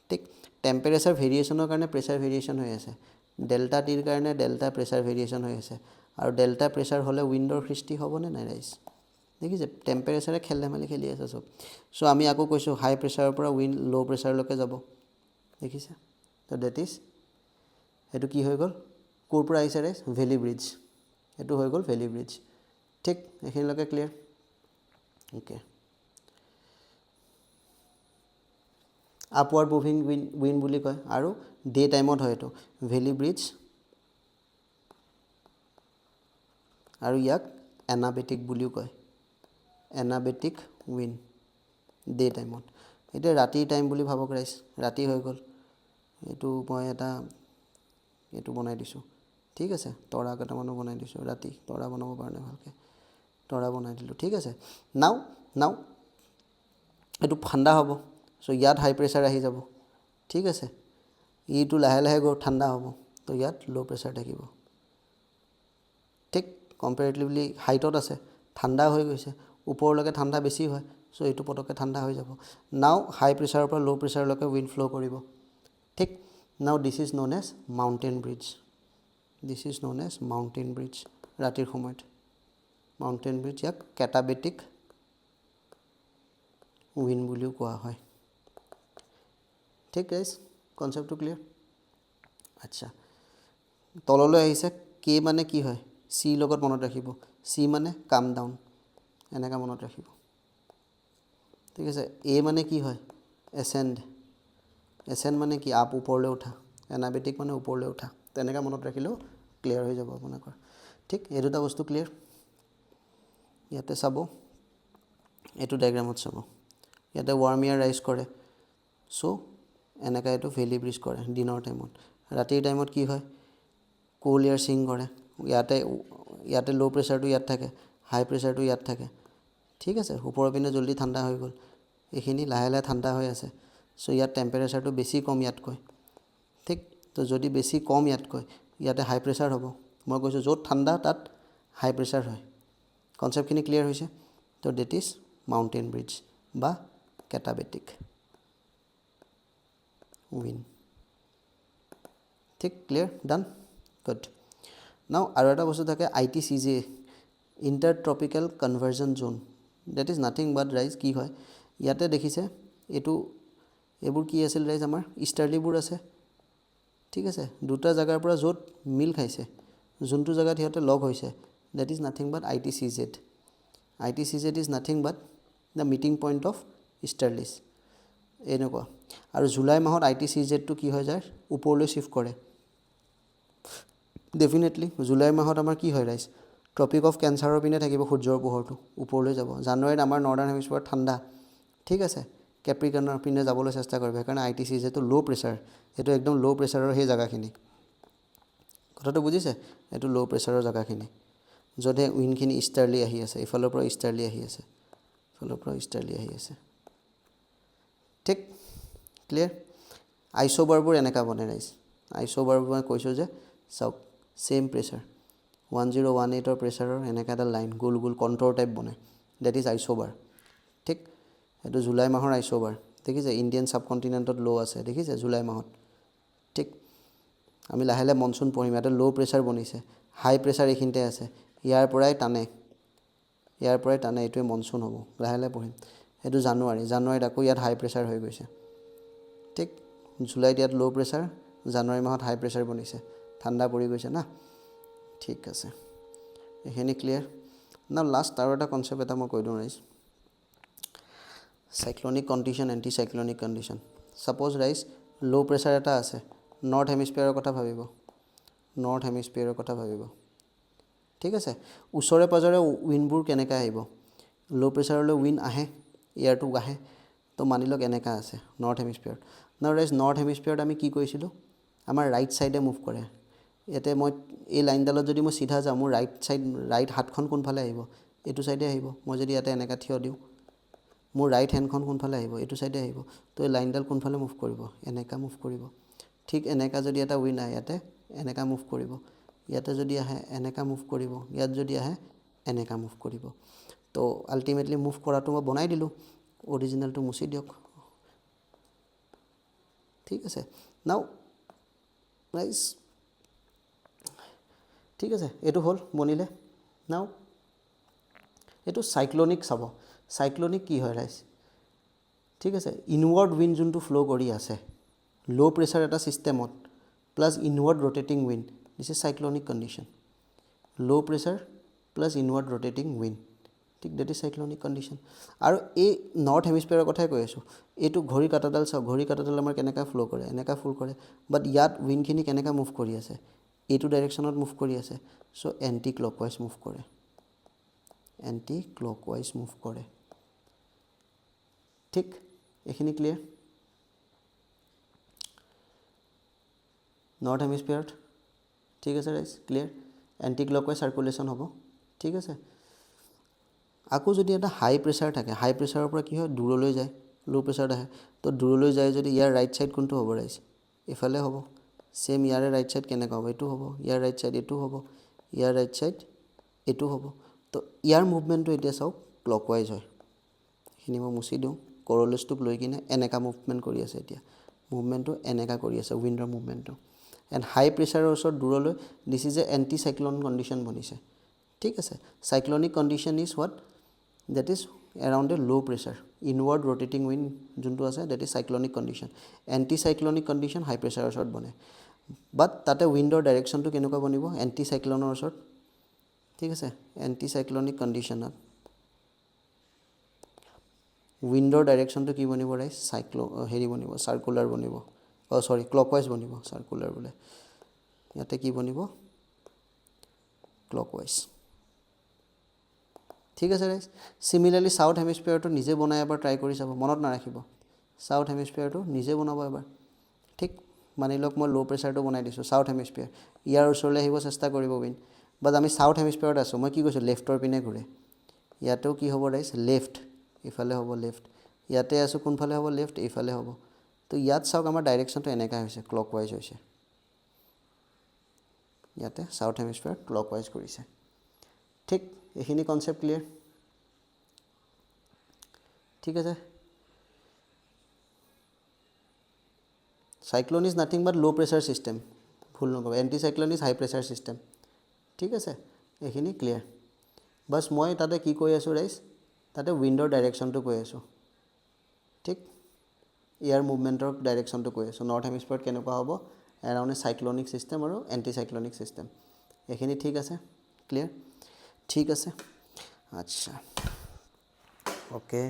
ঠিক টেম্পাৰেচাৰ ভেৰিয়েশ্যনৰ কাৰণে প্ৰেছাৰ ভেৰিয়েশ্যন হৈ আছে ডেল্টা টিৰ কাৰণে ডেল্টা প্ৰেছাৰ ভেৰিয়েশ্যন হৈ আছে আৰু ডেল্টা প্ৰেছাৰ হ'লে উইণ্ডৰ সৃষ্টি হ'বনে নাই ৰাইজ দেখিছে টেম্পাৰেচাৰে খেল ধেমালি খেলি আছে চব চ' আমি আকৌ কৈছোঁ হাই প্ৰেছাৰৰ পৰা উইণ্ড ল' প্ৰেছাৰলৈকে যাব দেখিছে তো ডেট ইজ সেইটো কি হৈ গ'ল ক'ৰ পৰা আহিছে ৰাইজ ভেলী ব্ৰিজ এইটো হৈ গ'ল ভেলী ব্ৰিজ ঠিক এইখিনিলৈকে clear okay upward moving wind বুলি কয় আৰু ডে টাইমত হয় এইটো ভেলী ব্ৰিজ আৰু ইয়াক এনাবেটিক বুলিও কয় এনাবেটিক উইণ্ড ডে টাইমত এতিয়া ৰাতিৰ টাইম বুলি ভাবক ৰাইজ ৰাতি হৈ গ'ল এইটো মই এটা এইটো বনাই দিছোঁ ঠিক আছে তৰা কেইটামানো বনাই দিছোঁ ৰাতি তৰা বনাব পৰা নাই ভালকৈ তৰা বনাই দিলোঁ ঠিক আছে নাও এইটো ঠাণ্ডা হ'ব চ' ইয়াত হাই প্ৰেছাৰ আহি যাব ঠিক আছে ইটো লাহে লাহে গৈ ঠাণ্ডা হ'ব তো ইয়াত ল' প্ৰেছাৰ থাকিব ঠিক কম্পেৰেটিভলি হাইটত আছে ঠাণ্ডা হৈ গৈছে ওপৰলৈকে ঠাণ্ডা বেছি হয় চ' এইটো পটককৈ ঠাণ্ডা হৈ যাব নাও হাই প্ৰেছাৰৰ পৰা ল' প্ৰেছাৰলৈকে উইণ্ড ফ্ল' কৰিব ঠিক now this is known as mountain breeze this is known as mountain breeze ৰাতিৰ সময়ত মাউণ্টেইন ব্ৰিজ ইয়াক কেটাবেটিক উইণ্ড বুলিও কোৱা হয় ঠিক গাইজ কনচেপ্টটো ক্লিয়াৰ আচ্ছা তললৈ আহিছে কে মানে কি হয় চি লগত মনত ৰাখিব চি মানে কাম ডাউন এনেকৈ মনত ৰাখিব ঠিক আছে এ মানে কি হয় এচেণ্ড মানে কি আপ ওপৰলৈ উঠা এনাবেটিক মানে ওপৰলৈ উঠা তেনেকৈ মনত ৰাখিলেও ক্লিয়াৰ হৈ যাব আপোনালোকৰ ঠিক এই দুটা বস্তু ক্লিয়াৰ ইয়াতে চাব এইটো ডায়েগ্ৰামত চাব ইয়াতে ৱাৰ্ম এয়াৰ ৰাইজ কৰে চ' এনেকৈ এইটো ভেলী ব্ৰিজ কৰে দিনৰ টাইমত ৰাতিৰ টাইমত কি হয় কোল এয়াৰ চিং কৰে ইয়াতে ল' প্ৰেছাৰটো ইয়াত থাকে হাই প্ৰেছাৰটো ইয়াত থাকে ঠিক আছে ওপৰৰ পিনে জল্দি ঠাণ্ডা হৈ গ'ল এইখিনি লাহে লাহে ঠাণ্ডা হৈ আছে চ' ইয়াত টেম্পাৰেচাৰটো বেছি কম ইয়াতকৈ ঠিক তো যদি বেছি কম ইয়াতকৈ ইয়াতে হাই প্ৰেছাৰ হ'ব মই কৈছোঁ য'ত ঠাণ্ডা তাত হাই প্ৰেছাৰ হয় কনচেপ্টখিনি ক্লিয়াৰ হৈছে তো ডেট ইজ মাউণ্টেইন ব্ৰিজ বা কেটাবেটিক উইণ্ড ঠিক ক্লিয়াৰ ডান গুড নাও আৰু এটা বস্তু থাকে ITCJ intertropical convergence zone that is nothing but rise কি হয় ইয়াতে দেখিছে এইবোৰ কি আছিল ৰাইজ আমাৰ ইষ্টাৰ্লিবোৰ আছে ঠিক আছে দুটা জেগাৰ পৰা য'ত মিল খাইছে যোনটো জেগাত সিহঁতে লগ হৈছে that is nothing but ITCZ is nothing but the meeting point of easterlies এনেকুৱা আৰু জুলাই মাহত ITCZটো কি হৈ যায় ওপৰলৈ শ্বিফ্ট কৰে ডেফিনেটলি জুলাই মাহত আমাৰ কি হয় ৰাইজ ট্ৰপিক অফ কেঞ্চাৰৰ পিনে থাকিব সূৰ্যৰ পোহৰটো ওপৰলৈ যাব জানুৱাৰীত আমাৰ নৰ্দাৰ্ণ হেমিস্ফিয়াৰত ঠাণ্ডা ঠিক আছে কেপ্ৰিকনৰ পিনে যাবলৈ চেষ্টা কৰিব সেইকাৰণে ITCZটো ল' প্ৰেছাৰ এইটো একদম ল' প্ৰেছাৰৰ সেই জেগাখিনি কথাটো বুজিছে এইটো ল' প্ৰেছাৰৰ জেগাখিনি য'তহে উইণ্ডখিনি ইষ্টাৰ্লি আহি আছে ইফালৰ পৰা ইষ্টাৰ্লি আহি আছে ঠিক ক্লিয়াৰ আইচ'বাৰবোৰ এনেকুৱা বনে ৰাইজ আইচ'বাৰ মই কৈছোঁ যে চাওক ছেইম প্ৰেছাৰ 1018ৰ প্ৰেছাৰৰ এনেকৈ এটা লাইন গোল গোল কণ্ট্ৰ'ৰ টাইপ বনে, ডেট ইজ আইচ'বাৰ। ঠিক, এইটো জুলাই মাহৰ আইচ'বাৰ দেখিছে, ইণ্ডিয়ান ছাবকণ্টিনেণ্টত ল' আছে দেখিছে জুলাই মাহত। ঠিক, আমি লাহে লাহে মনচুন পঢ়িম, ইয়াতে ল' প্ৰেছাৰ বনিছে, হাই প্ৰেছাৰ এইখিনিতে আছে, ইয়াৰ পৰাই টানে, এইটোৱে মনচুন হ'ব, লাহে লাহে পঢ়িম। এইটো জানুৱাৰীত আকৌ ইয়াত হাই প্ৰেছাৰ হৈ গৈছে। ঠিক, জুলাইত ইয়াত ল' প্ৰেছাৰ, জানুৱাৰী মাহত হাই প্ৰেছাৰ বনিছে, ঠাণ্ডা পৰি গৈছে না। ঠিক আছে, এইখিনি ক্লিয়াৰ না। লাষ্ট আৰু এটা কনচেপ্ট এটা মই কৈ দিওঁ ৰাইজ, চাইক্লনিক condition, anticyclonic condition. Suppose ৰাইজ ল' প্ৰেছাৰ এটা আছে, নৰ্থ হেমিস্ফিয়াৰৰ কথা ভাবিব, ঠিক আছে। ওচৰে পাঁজৰে উইণ্ডবোৰ কেনেকৈ আহিব, ল' প্ৰেছাৰলৈ উইণ্ড আহে, এয়াৰটো আহে, তো মানি লওক এনেকুৱা আছে নৰ্থ হেমিস্ফিয়াৰত। নাও ৰাইজ নৰ্থ হেমিস্ফিয়াৰত আমি কি কৰিছিলোঁ, আমাৰ ৰাইট ছাইডে মুভ কৰে। ইয়াতে মই এই লাইনডালত যদি মই চিধা যাওঁ, মোৰ ৰাইট হাতখন কোনফালে আহিব, এইটো ছাইডে আহিব। মই যদি ইয়াতে এনেকৈ থিয় দিওঁ, মোৰ ৰাইট হেণ্ডখন কোনফালে আহিব, এইটো ছাইডে আহিব। তো এই লাইনডাল কোনফালে মুভ কৰিব, এনেকৈ মুভ কৰিব। ঠিক এনেকৈ যদি এটা উইণ্ড আহে, ইয়াতে এনেকৈ মুভ কৰিব, ইয়াতে যদি আহে এনেকৈ মুভ কৰিব, ইয়াত যদি আহে এনেকৈ মুভ কৰিব। তো আল্টিমেটলি মুভ কৰাটো মই বনাই দিলোঁ, অৰিজিনেলটো মুচি দিয়ক। ঠিক আছে, নাও ৰাইজ ঠিক আছে, এইটো হ'ল বনিলে। নাও এইটো চাইক্লনিক চাব, চাইক্লনিক কি হয় ৰাইজ, ঠিক আছে। ইনৱাৰ্ড উইণ্ড যোনটো ফ্ল' কৰি আছে ল' প্ৰেছাৰ এটা ছিষ্টেমত, plus inward rotating wind, this is cyclonic condition. Low' pressure plus inward rotating wind, ঠিক, ডেট ইজ চাইক্লনিক কণ্ডিশ্যন। আৰু এই নৰ্থ হেমিস্ফিয়াৰৰ কথাই কৈ আছোঁ। এইটো ঘড়ী কাটাডাল চাওক, ঘড়ী কাটাডাল আমাৰ কেনেকৈ ফ্ল' কৰে, এনেকৈ ফ্ল' কৰে, বাট ইয়াত উইণ্ডখিনি কেনেকৈ মুভ কৰি আছে, এইটো ডাইৰেকশ্যনত মুভ কৰি আছে। চ' এণ্টি ক্লকৱাইজ মুভ কৰে, ঠিক, এইখিনি ক্লিয়াৰ। নৰ্থ হেমিস্ফিয়াৰত, ঠিক আছে ৰাইজ, ক্লিয়াৰ। এণ্টি ক্লকৱাইজ চাৰ্কুলেশ্যন হ'ব, ঠিক আছে। আকৌ যদি এটা হাই প্ৰেছাৰ থাকে, হাই প্ৰেছাৰৰ পৰা কি হয়, দূৰলৈ যায়, ল' প্ৰেছাৰত আহে, তো দূৰলৈ যায় যদি ইয়াৰ ৰাইট ছাইড কোনটো হ'ব ৰাইজ, এইফালে হ'ব। ছেম ইয়াৰে ৰাইট ছাইড কেনেকুৱা হ'ব, এইটো হ'ব, ইয়াৰ ৰাইট ছাইড এইটো হ'ব, ইয়াৰ ৰাইট ছাইড এইটো হ'ব। তো ইয়াৰ মুভমেণ্টটো এতিয়া চাওক ক্লকৱাইজ হয়। এইখিনি মই মুচি দিওঁ, কৰলেছটোক লৈ কিনে এনেকুৱা মুভমেণ্ট কৰি আছে, এতিয়া মুভমেণ্টটো এনেকুৱা কৰি আছে, উইণ্ডৰ মুভমেণ্টটো। এণ্ড হাই প্ৰেছাৰৰ ওচৰত দূৰলৈ, this is a anticyclone condition বনিছে, ঠিক আছে। Cyclonic condition is what, that is around a low' pressure, inward rotating wind যোনটো আছে, that is cyclonic condition. Anticyclonic condition high প্ৰেছাৰৰ ওচৰত বনে, বাট তাতে উইণ্ডৰ ডাইৰেকশ্যনটো কেনেকুৱা বনিব, এণ্টি চাইক্লনৰ ওচৰত, ঠিক আছে। এণ্টি চাইক্লনিক কণ্ডিশ্যনত উইণ্ডৰ ডাইৰেকশ্যনটো কি বনিব ৰাইজ, হেৰি বনিব, চাৰ্কুলাৰ বনিব, ক্লকৱাইজ বনিব, চাৰ্কুলাৰ বোলে। ইয়াতে কি বনিব, ক্লকৱাইজ, ঠিক আছে ৰাইজ। চিমিলাৰলি ছাউথ হেমিস্ফিয়াৰটো নিজে বনাই এবাৰ ট্ৰাই কৰি চাব, মনত নাৰাখিব, ছাউথ হেমিস্ফিয়াৰটো নিজে বনাব এবাৰ। ঠিক, মানি লওক মই ল' প্ৰেছাৰটো বনাই দিছোঁ, ছাউথ হেমিস্ফিয়াৰ, ইয়াৰ ওচৰলৈ আহিব চেষ্টা কৰিব উইণ্ড, বাট আমি ছাউথ হেমিস্ফিয়াৰত আছোঁ। মই কি কৈছোঁ, লেফ্টৰ পিনে ঘূৰে, ইয়াতেও কি হ'ব ৰাইজ, লেফ্ট, ইফালে হ'ব লেফ্ট, ইয়াতে আছোঁ কোনফালে হ'ব, লেফ্ট, এইফালে হ'ব। তো ইয়াত চাওক আমাৰ ডাইৰেকশ্যনটো এনেকুৱা হৈছে, ক্লকৱাইজ হৈছে, ইয়াতে ছাউথ হেমিস্ফিয়াৰত ক্লকৱাইজ কৰিছে, ঠিক। এইখিনি কনচেপ্ট ক্লিয়াৰ, ঠিক আছে। চাইক্লন ইজ নাথিং বাট ল' প্ৰেছাৰ ছিষ্টেম, ভুল নকৰিব, anticyclone is high pressure system, ঠিক আছে। এইখিনি ক্লিয়াৰ। বাছ মই তাতে কি কৈ আছোঁ ৰাইজ, তাতে উইণ্ডৰ ডাইৰেকশ্যনটো কৈ আছোঁ, ঠিক, ইয়াৰ মুভমেণ্টৰ ডাইৰেকশ্যনটো কৈ আছোঁ। নৰ্থ হেমিস্ফিয়াৰত কেনেকুৱা হ'ব, এৰাউণ্ড এ চাইক্লনিক ছিষ্টেম আৰু এণ্টি চাইক্লনিক ছিষ্টেম। এইখিনি ঠিক আছে, ক্লিয়াৰ, ঠিক আছে, আচ্ছা, অ'কে।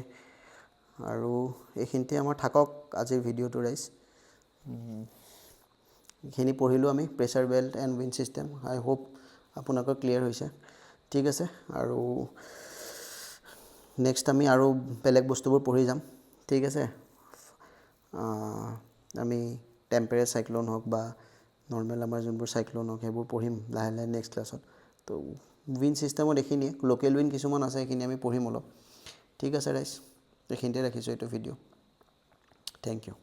আৰু এইখিনিতে আমাৰ থাকক আজিৰ ভিডিঅ'টো ৰাইজ। এইখিনি পঢ়িলোঁ আমি, pressure belt and wind system. I hope আপোনালোকৰ ক্লিয়াৰ হৈছে, ঠিক আছে। আৰু নেক্সট আমি আৰু বেলেগ বস্তুবোৰ পঢ়ি যাম, ঠিক আছে। আমি টেম্পেৰেট চাইক্লন হওক বা নৰ্মেল আমাৰ যোনবোৰ চাইক্লন হওক, সেইবোৰ পঢ়িম লাহে লাহে নেক্সট ক্লাছত। তো উইণ্ড ছিষ্টেমত এইখিনিয়ে, লোকেল উইণ্ড কিছুমান আছে, সেইখিনি আমি পঢ়িম অলপ, ঠিক আছে ৰাইজ। এইখিনিতে ৰাখিছোঁ এইটো ভিডিঅ', থেংক ইউ।